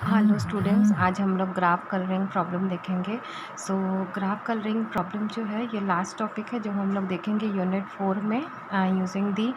Hello students, आज हम लोग ग्राफ कलरिंग प्रॉब्लम देखेंगे। सो ग्राफ कलरिंग प्रॉब्लम जो है ये लास्ट टॉपिक है जो हम लोग देखेंगे यूनिट 4 में using the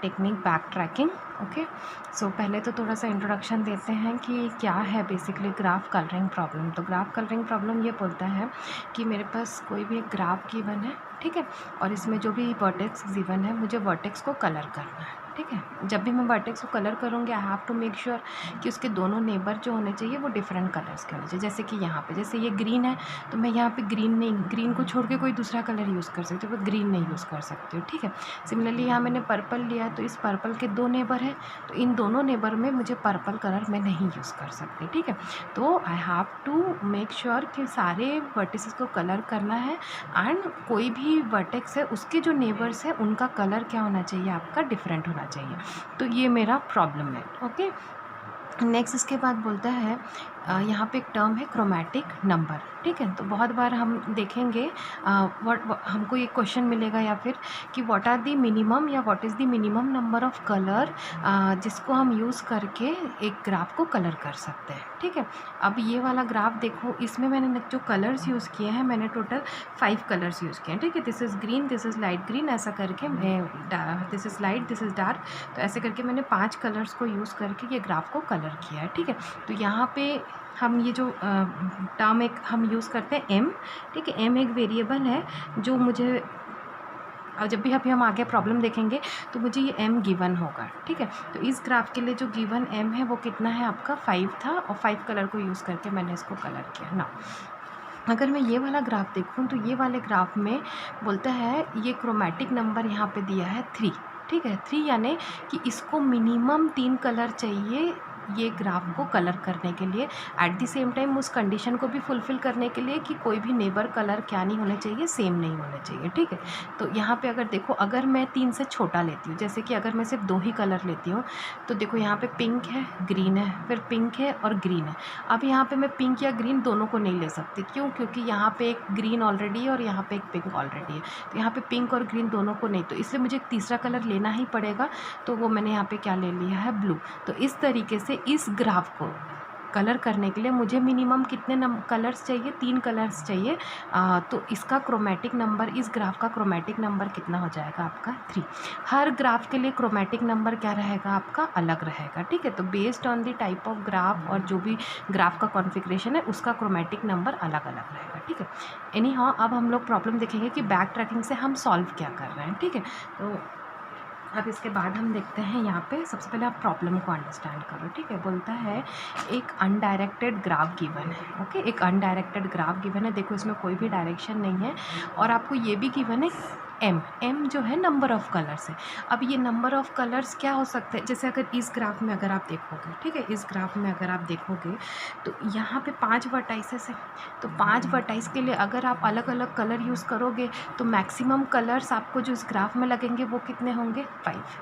technique backtracking. Okay, so पहले तो थोड़ा सा इंट्रोडक्शन देते हैं कि क्या है बेसिकली ग्राफ कलरिंग प्रॉब्लम। तो ग्राफ कलरिंग प्रॉब्लम ये बोलता है कि मेरे पास कोई भी एक ग्राफ गिवन है, ठीक है, और इसमें जो भी वर्टेक्स गिवन है मुझे वर्टेक्स को कलर करना है। ठीक है, जब भी मैं वर्टेक्स को कलर करूँगी I have to make sure कि उसके दोनों नेबर जो होने चाहिए वो डिफरेंट कलर्स के होने चाहिए। जैसे कि यहाँ पे जैसे ये ग्रीन है तो मैं यहाँ पे ग्रीन को छोड़ के कोई दूसरा कलर यूज़ कर सकती हूँ, वो ग्रीन नहीं यूज़ कर सकती हूँ। ठीक है, सिमिलरली यहाँ मैंने पर्पल लिया तो इस पर्पल के दो नेबर है तो इन दोनों नेबर में मुझे पर्पल कलर मैं नहीं यूज़ कर सकती। ठीक है, तो I have to make sure कि सारे वर्टिसेस को कलर करना है एंड कोई भी वर्टेक्स है उसके जो नेबर्स है उनका कलर क्या होना चाहिए, आपका डिफरेंट होना चाहिए। तो ये मेरा प्रॉब्लम है। ओके, नेक्स्ट इसके बाद बोलता है यहाँ पे एक टर्म है क्रोमैटिक नंबर। ठीक है, तो बहुत बार हम देखेंगे हमको ये क्वेश्चन मिलेगा या फिर कि व्हाट आर दी मिनिमम या what is the minimum number of colour जिसको हम यूज़ करके एक ग्राफ को कलर कर सकते हैं। ठीक है, अब ये वाला ग्राफ देखो, इसमें मैंने जो कलर्स यूज़ किए हैं मैंने टोटल 5 कलर्स यूज़ किए हैं। ठीक है, this is green, this is light green, ऐसा करके मैं this is light, this is dark, तो ऐसे करके मैंने 5 कलर्स को यूज़ करके ये ग्राफ को कलर किया है। ठीक है, तो यहाँ पे हम ये जो टर्म एक हम यूज़ करते हैं एम। ठीक है, एम एक वेरिएबल है जो मुझे जब भी अभी हम आगे प्रॉब्लम देखेंगे तो मुझे ये एम गिवन होगा। ठीक है, तो इस ग्राफ के लिए जो गिवन एम है वो कितना है आपका 5 था और 5 कलर को यूज़ करके मैंने इसको कलर किया ना। अगर मैं ये वाला ग्राफ देखूं तो ये वाले ग्राफ में बोलता है ये क्रोमैटिक नंबर यहाँ पे दिया है 3। ठीक है, 3 यानी कि इसको मिनिमम 3 कलर चाहिए ये ग्राफ को कलर करने के लिए। एट द सेम टाइम उस कंडीशन को भी फुलफ़िल करने के लिए कि कोई भी नेबर कलर क्या नहीं होने चाहिए, सेम नहीं होने चाहिए। ठीक है, तो यहाँ पे अगर देखो, अगर मैं 3 से छोटा लेती हूँ, जैसे कि अगर मैं सिर्फ 2 ही कलर लेती हूँ तो देखो यहाँ पे पिंक है, ग्रीन है, फिर पिंक है और ग्रीन है। अब यहाँ पे मैं पिंक या ग्रीन दोनों को नहीं ले सकती, क्यों? क्योंकि यहाँ पे एक ग्रीन ऑलरेडी है और यहाँ पे एक पिंक ऑलरेडी है, तो यहाँ पे पिंक और ग्रीन दोनों को नहीं, तो इसलिए मुझे एक तीसरा कलर लेना ही पड़ेगा। तो वो मैंने यहाँ पे क्या ले लिया है, ब्लू। तो इस तरीके से इस ग्राफ को कलर करने के लिए मुझे मिनिमम कितने कलर्स चाहिए, 3 कलर्स चाहिए। तो इसका क्रोमैटिक नंबर, इस ग्राफ का क्रोमैटिक नंबर कितना हो जाएगा आपका 3। हर ग्राफ के लिए क्रोमैटिक नंबर क्या रहेगा आपका, अलग रहेगा। ठीक है, तो based on the type of graph और जो भी ग्राफ का कॉन्फ़िगरेशन है उसका क्रोमैटिक नंबर अलग अलग रहेगा। ठीक है, एनी हाउ अब हम लोग प्रॉब्लम देखेंगे कि बैक ट्रैकिंग से हम सॉल्व क्या कर रहे हैं। ठीक है, तो अब इसके बाद हम देखते हैं यहाँ पे सबसे पहले आप प्रॉब्लम को अंडरस्टैंड करो। ठीक है, बोलता है एक अनडायरेक्टेड ग्राफ गिवन है। ओके, एक अनडायरेक्टेड ग्राफ गिवन है, देखो इसमें कोई भी डायरेक्शन नहीं है और आपको ये भी गिवन है एम जो है नंबर ऑफ़ कलर्स है। अब ये नंबर ऑफ़ कलर्स क्या हो सकते हैं, जैसे अगर इस ग्राफ में अगर आप देखोगे, ठीक है, इस ग्राफ में अगर आप देखोगे तो यहाँ पे 5 वर्टाइसेस है, तो 5 वर्टाइस के लिए अगर आप अलग अलग कलर यूज़ करोगे तो मैक्सिमम कलर्स आपको जो इस ग्राफ में लगेंगे वो कितने होंगे, 5।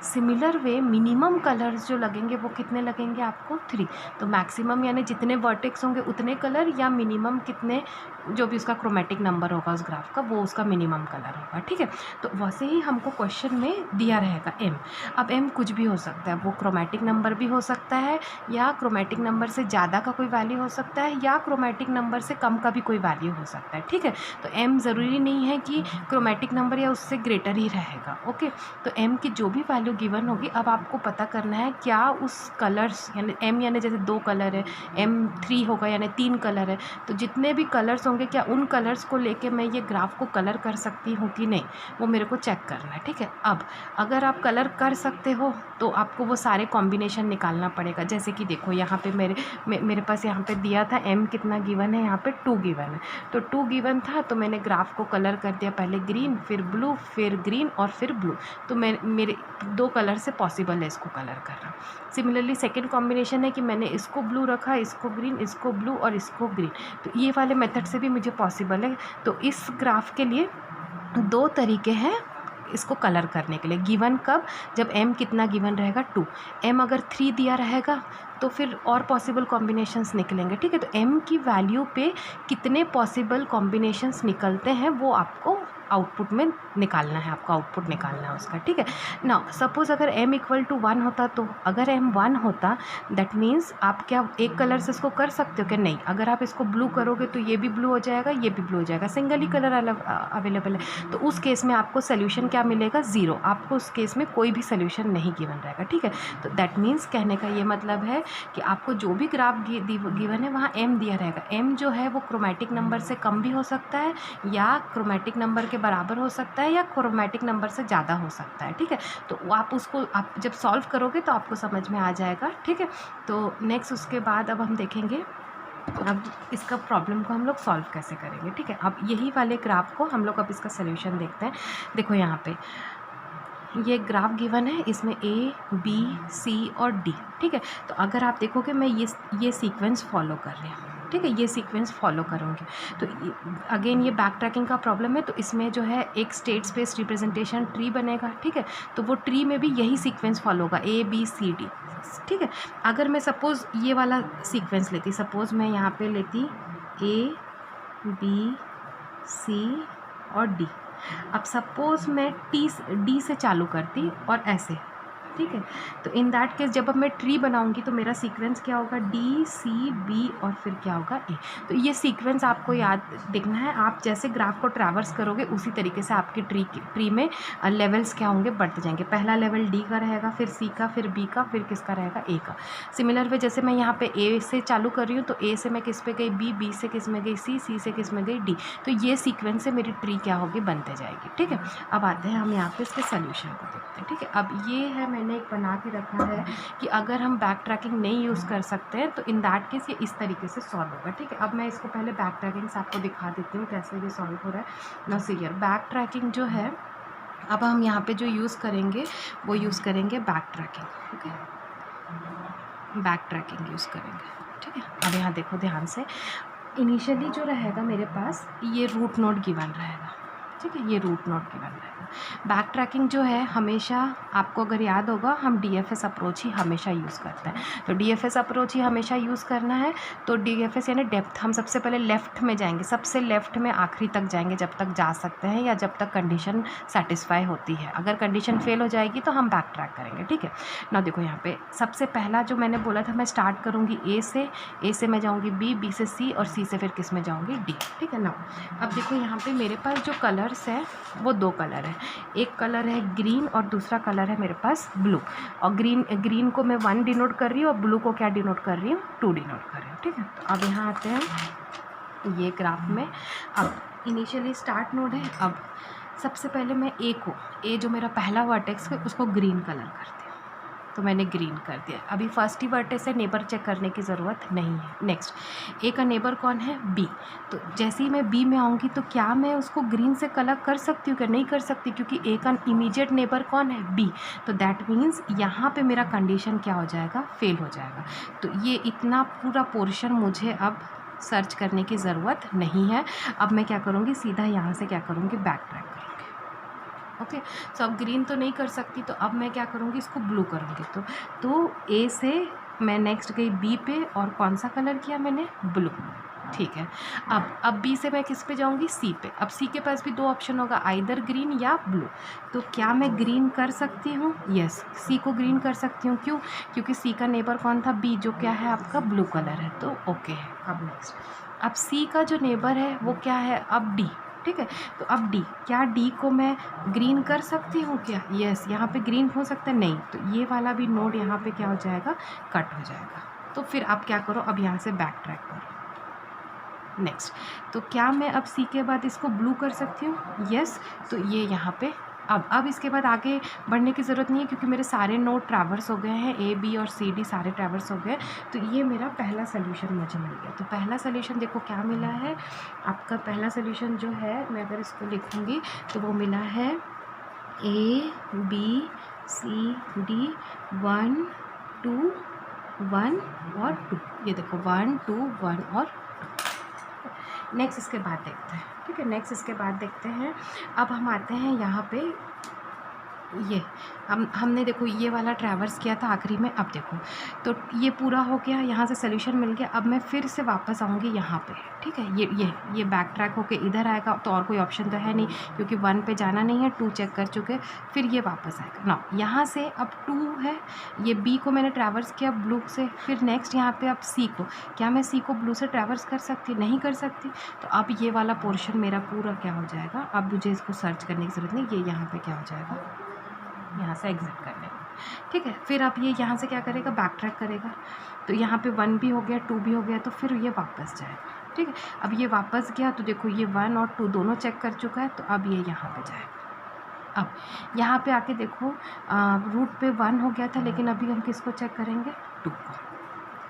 सिमिलर वे मिनिमम कलर्स जो लगेंगे वो कितने लगेंगे आपको, 3। तो मैक्सिमम यानी जितने वर्टेक्स होंगे उतने कलर, या मिनिमम कितने, जो भी उसका क्रोमैटिक नंबर होगा उस ग्राफ का वो उसका मिनिमम कलर होगा। ठीक है, तो वैसे ही हमको क्वेश्चन में दिया रहेगा एम। अब एम कुछ भी हो सकता है, वो क्रोमैटिक नंबर भी हो सकता है या क्रोमैटिक नंबर से ज़्यादा का कोई वैल्यू हो सकता है या क्रोमैटिक नंबर से कम का भी कोई वैल्यू हो सकता है। ठीक है, तो एम ज़रूरी नहीं है कि क्रोमैटिक नंबर या उससे ग्रेटर ही रहेगा। ओके, तो एम की जो भी वैल्यू गिवन होगी, अब आपको पता करना है क्या उस कलर्स यानी एम यानी जैसे 2 कलर है, एम 3 होगा यानी 3 कलर है, तो जितने भी कलर्स होंगे क्या उन कलर्स को लेके मैं ये ग्राफ को कलर कर सकती हूँ कि नहीं, वो मेरे को चेक करना है। ठीक है, अब अगर आप कलर कर सकते हो तो आपको वो सारे कॉम्बिनेशन निकालना पड़ेगा। जैसे कि देखो यहाँ पे मेरे पास यहाँ पे दिया था एम कितना गिवन है, यहाँ पे 2 गिवन है, तो 2 गिवन था तो मैंने ग्राफ को कलर कर दिया, पहले ग्रीन फिर ब्लू फिर ग्रीन और फिर ब्लू, तो मेरे 2 कलर से पॉसिबल है इसको कलर करना। सिमिलरली सेकेंड कॉम्बिनेशन है कि मैंने इसको ब्लू रखा, इसको ग्रीन, इसको ब्लू और इसको ग्रीन, तो ये वाले मेथड से भी मुझे पॉसिबल है। तो इस ग्राफ के लिए 2 तरीके हैं इसको कलर करने के लिए। गिवन कब, जब एम कितना गिवन रहेगा, 2। एम अगर 3 दिया रहेगा तो फिर और पॉसिबल कॉम्बिनेशंस निकलेंगे। ठीक है, तो एम की वैल्यू पे कितने पॉसिबल कॉम्बिनेशंस निकलते हैं वो आपको आउटपुट में निकालना है, आपको आउटपुट निकालना है उसका, ठीक है ना। सपोज़ अगर m इक्वल टू 1 होता, तो अगर m 1 होता दैट मीन्स आप क्या एक कलर से इसको कर सकते हो कि नहीं, अगर आप इसको ब्लू करोगे तो ये भी ब्लू हो जाएगा, ये भी ब्लू हो जाएगा, सिंगल ही कलर अलग अवेलेबल है, तो उस केस में आपको सोल्यूशन क्या मिलेगा, 0। आपको उस केस में कोई भी सोल्यूशन नहीं गिवन रहेगा, ठीक है। तो दैट मीन्स कहने का ये मतलब है कि आपको जो भी ग्राफ गिवन है वहाँ m दिया रहेगा। m जो है वो क्रोमेटिक नंबर से कम भी हो सकता है या क्रोमेटिक नंबर के बराबर हो सकता है या क्रोमेटिक नंबर से ज़्यादा हो सकता है, ठीक है। तो आप उसको आप जब सॉल्व करोगे तो आपको समझ में आ जाएगा, ठीक है। तो नेक्स्ट उसके बाद अब हम देखेंगे अब इसका प्रॉब्लम को हम लोग सॉल्व कैसे करेंगे, ठीक है। अब यही वाले ग्राफ को हम लोग अब इसका सलूशन देखते हैं। देखो यहाँ पे ये ग्राफ गिवन है, इसमें ए बी सी और डी, ठीक है। तो अगर आप देखोगे मैं ये सीक्वेंस फॉलो कर रही हूँ, ठीक है, ये सीक्वेंस फॉलो करूँगी। तो अगेन ये बैक ट्रैकिंग का प्रॉब्लम है, तो इसमें जो है एक स्टेट स्पेस रिप्रेजेंटेशन ट्री बनेगा, ठीक है। तो वो ट्री में भी यही सीक्वेंस फॉलो होगा, ए बी सी डी, ठीक है। अगर मैं सपोज़ ये वाला सीक्वेंस लेती, सपोज़ मैं यहाँ पे लेती ए बी सी और डी, अब सपोज़ मैं डी से चालू करती और ऐसे, ठीक है। तो इन दैट केस जब अब मैं ट्री बनाऊंगी तो मेरा सीक्वेंस क्या होगा, डी सी बी और फिर क्या होगा ए। तो ये सीक्वेंस आपको याद देखना है, आप जैसे ग्राफ को ट्रैवर्स करोगे उसी तरीके से आपके ट्री में लेवल्स क्या होंगे, बढ़ते जाएंगे। पहला लेवल डी का रहेगा, फिर सी का, फिर बी का, फिर किसका रहेगा, ए का। सिमिलर वे जैसे मैं यहाँ पे ए से चालू कर रही हूँ तो ए से मैं किस पे गई, बी से किस में गई, सी से किस में गई, डी। तो ये सीक्वेंस से मेरी ट्री क्या होगी, बनते जाएगी, ठीक है। अब आते हैं हम यहाँ पे इसके सोल्यूशन को देखते हैं, ठीक है। अब ये है मैंने एक बना के रखा है कि अगर हम बैक ट्रैकिंग नहीं यूज़ कर सकते हैं तो इन दैट केस ये इस तरीके से सॉल्व होगा, ठीक है। अब मैं इसको पहले बैक ट्रैकिंग से आपको दिखा देती हूँ कैसे ये सॉल्व हो रहा है ना। सीरियर बैक ट्रैकिंग जो है, अब हम यहाँ पे जो यूज़ करेंगे वो यूज़ करेंगे बैक ट्रैकिंग, ठीक है, बैक ट्रैकिंग यूज़ करेंगे, ठीक है। अब यहाँ देखो ध्यान से, इनिशियली जो रहेगा मेरे पास ये रूट नोड गिवन रहेगा, ठीक है, ये रूट नोड गिवन रहेगा। बैक ट्रैकिंग जो है हमेशा आपको अगर याद होगा हम डीएफएस अप्रोच ही हमेशा यूज़ करते हैं, तो डीएफएस अप्रोच ही हमेशा यूज़ करना है। तो डीएफएस यानी डेप्थ, हम सबसे पहले लेफ़्ट में जाएंगे, सबसे लेफ़्ट में आखिरी तक जाएंगे जब तक जा सकते हैं या जब तक कंडीशन सेटिस्फाई होती है। अगर कंडीशन फेल हो जाएगी तो हम बैक ट्रैक करेंगे, ठीक है ना। देखो यहाँ पे सबसे पहला जो मैंने बोला था, मैं स्टार्ट करूँगी ए से मैं जाऊँगी बी से सी और सी से फिर किस में जाऊँगी, डी, ठीक है ना। अब देखो यहाँ पे मेरे पास जो कलर्स है वो दो कलर है, एक कलर है ग्रीन और दूसरा कलर है मेरे पास ब्लू। और ग्रीन को मैं 1 डिनोट कर रही हूँ और ब्लू को क्या डिनोट कर रही हूँ, 2 डिनोट कर रही हूँ, ठीक है। तो अब यहाँ आते हैं ये ग्राफ में, अब इनिशियली स्टार्ट नोड है। अब सबसे पहले मैं ए जो मेरा पहला वर्टेक्स है उसको ग्रीन कलर करती हूँ, तो मैंने ग्रीन कर दिया। अभी फर्स्ट ही वर्टेक्स है, नेबर चेक करने की ज़रूरत नहीं है। नेक्स्ट ए का नेबर कौन है, बी। तो जैसे ही मैं बी में आऊँगी तो क्या मैं उसको ग्रीन से कलर कर सकती हूँ क्या, नहीं कर सकती, क्योंकि ए का इमीडिएट नेबर कौन है, बी। तो दैट मीन्स यहाँ पे मेरा कंडीशन क्या हो जाएगा, फेल हो जाएगा। तो ये इतना पूरा पोर्शन मुझे अब सर्च करने की ज़रूरत नहीं है। अब मैं क्या करूँगी, सीधा यहाँ से क्या करूँगी, बैक ट्रैक करूँगी, ओके। सो अब ग्रीन तो नहीं कर सकती, तो अब मैं क्या करूँगी, इसको ब्लू करूँगी। तो ए से मैं नेक्स्ट गई बी पे और कौन सा कलर किया मैंने, ब्लू, ठीक है। अब बी से मैं किस पे जाऊँगी, सी पे। अब सी के पास भी दो ऑप्शन होगा, आइदर ग्रीन या ब्लू। तो क्या मैं ग्रीन कर सकती हूँ, यस, सी को ग्रीन कर सकती हूँ। क्यों, क्योंकि सी का नेबर कौन था, बी, जो क्या है आपका ब्लू कलर है, तो ओके है। अब नेक्स्ट, अब सी का जो नेबर है वो क्या है, अब डी, ठीक है। तो अब डी, क्या डी को मैं ग्रीन कर सकती हूँ क्या, यस, यहाँ पे ग्रीन हो सकता है, नहीं। तो ये वाला भी नोड यहाँ पे क्या हो जाएगा, कट हो जाएगा। तो फिर आप क्या करो, अब यहाँ से बैक ट्रैक करो। नेक्स्ट, तो क्या मैं अब सी के बाद इसको ब्लू कर सकती हूँ, यस। तो ये यहाँ पे अब इसके बाद आगे बढ़ने की ज़रूरत नहीं है क्योंकि मेरे सारे नोड ट्रैवर्स हो गए हैं, ए बी और सी डी सारे ट्रैवर्स हो गए। तो ये मेरा पहला सोल्यूशन मुझे मिल गया। तो पहला सोल्यूशन देखो क्या मिला है, आपका पहला सोल्यूशन जो है, मैं अगर इसको लिखूँगी तो वो मिला है ए बी सी डी 1 2 1 और 2। ये देखो 1 2 1 और 2। नेक्स्ट इसके बाद देखते हैं, ठीक है। नेक्स्ट इसके बाद देखते हैं, अब हम आते हैं यहाँ पे ये हमने देखो ये वाला ट्रैवर्स किया था आखिरी में। अब देखो तो ये पूरा हो गया, यहाँ से सोल्यूशन मिल गया। अब मैं फिर से वापस आऊँगी यहाँ पे, ठीक है। ये बैक ट्रैक होके इधर आएगा, तो और कोई ऑप्शन तो है नहीं क्योंकि 1 पे जाना नहीं है, 2 चेक कर चुके। फिर ये वापस आएगा ना, यहाँ से अब 2 है, ये बी को मैंने ट्रैवर्स किया ब्लू से। फिर नेक्स्ट यहाँ पे अब सी को, क्या मैं सी को ब्लू से ट्रैवर्स कर सकती? नहीं कर सकती। तो अब ये वाला पोर्शन मेरा पूरा क्या हो जाएगा, अब मुझे इसको सर्च करने की ज़रूरत नहीं, ये यहाँ पे क्या हो जाएगा, यहाँ से एग्ज़िट कर लेगा, ठीक है। फिर अब ये यहाँ से क्या करेगा, बैक ट्रैक करेगा। तो यहाँ पे 1 भी हो गया, 2 भी हो गया, तो फिर ये वापस जाएगा, ठीक है। अब ये वापस गया तो देखो ये 1 और 2 दोनों चेक कर चुका है, तो अब ये यहाँ पे जाएगा। अब यहाँ पे आके देखो रूट पे 1 हो गया था, लेकिन अभी हम किसको चेक करेंगे, 2 को।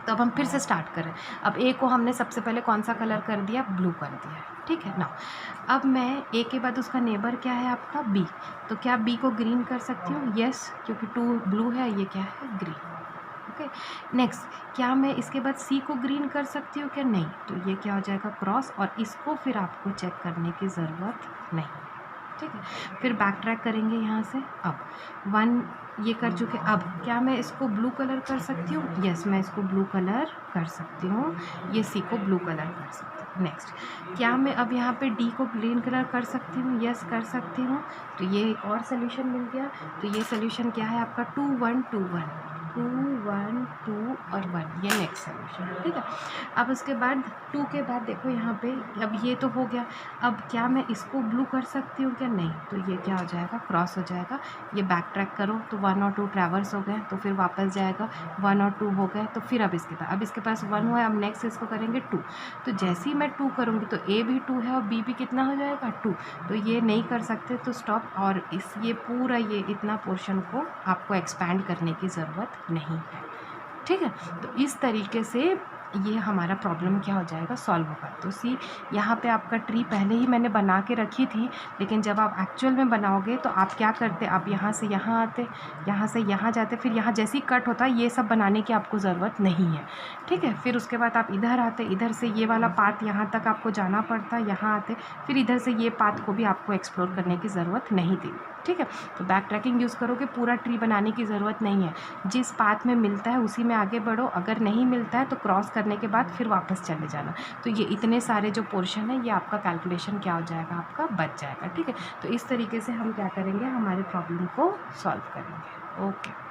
तो अब हम फिर से स्टार्ट करें। अब ए को हमने सबसे पहले कौन सा कलर कर दिया, ब्लू कर दिया, ठीक है ना। अब मैं ए के बाद उसका नेबर क्या है आपका, बी। तो क्या बी को ग्रीन कर सकती हूँ, यस, क्योंकि 2 ब्लू है, ये क्या है, ग्रीन। ओके, नेक्स्ट, क्या मैं इसके बाद सी को ग्रीन कर सकती हूँ क्या, नहीं। तो ये क्या हो जाएगा, क्रॉस, और इसको फिर आपको चेक करने की ज़रूरत नहीं, ठीक है। फिर बैक ट्रैक करेंगे यहाँ से। अब 1 ये कर चुके। अब क्या मैं इसको ब्लू कलर कर सकती हूँ, यस, मैं इसको ब्लू कलर कर सकती हूँ, ये सी को ब्लू कलर कर सकती हूँ। नेक्स्ट, क्या मैं अब यहाँ पे डी को ग्रीन कलर कर सकती हूँ, यस कर सकती हूँ। तो ये एक और सोल्यूशन मिल गया। तो ये सोल्यूशन क्या है आपका, 2 1 2 1 2 1 2 और 1, ये नेक्स्ट सोल्यूशन, ठीक है। अब उसके बाद 2 के बाद देखो यहाँ पे, अब ये तो हो गया। अब क्या मैं इसको ब्लू कर सकती हूँ क्या, नहीं। तो ये क्या हो जाएगा, क्रॉस हो जाएगा। ये बैक ट्रैक करो तो 1 और 2 ट्रैवर्स हो गए, तो फिर वापस जाएगा, 1 और 2 हो गए। तो फिर अब इसके पास 1 हुआ है, अब नेक्स्ट इसको करेंगे 2। तो जैसे ही मैं 2 करूँगी तो ए भी 2 है और बी भी कितना हो जाएगा, 2। तो ये नहीं कर सकते, तो स्टॉप। और ये पूरा ये इतना पोर्शन को आपको एक्सपैंड करने की ज़रूरत नहीं है, ठीक है। तो इस तरीके से ये हमारा प्रॉब्लम क्या हो जाएगा, सॉल्व होगा। तो सी यहाँ पे आपका ट्री पहले ही मैंने बना के रखी थी, लेकिन जब आप एक्चुअल में बनाओगे तो आप क्या करते, आप यहाँ से यहाँ आते, यहाँ से यहाँ जाते, फिर यहाँ जैसे ही कट होता है ये सब बनाने की आपको ज़रूरत नहीं है, ठीक है। फिर उसके बाद आप इधर आते, इधर से ये वाला पाथ यहाँ तक आपको जाना पड़ता, यहाँ आते, फिर इधर से ये पाथ को भी आपको एक्सप्लोर करने की ज़रूरत नहीं थी, ठीक है। तो बैक ट्रैकिंग यूज़ करोगे, पूरा ट्री बनाने की ज़रूरत नहीं है। जिस पाथ में मिलता है उसी में आगे बढ़ो, अगर नहीं मिलता है तो क्रॉस करने के बाद फिर वापस चले जाना। तो ये इतने सारे जो पोर्शन है, ये आपका कैलकुलेशन क्या हो जाएगा, आपका बच जाएगा, ठीक है। तो इस तरीके से हम क्या करेंगे, हमारे प्रॉब्लम को सॉल्व करेंगे। ओके।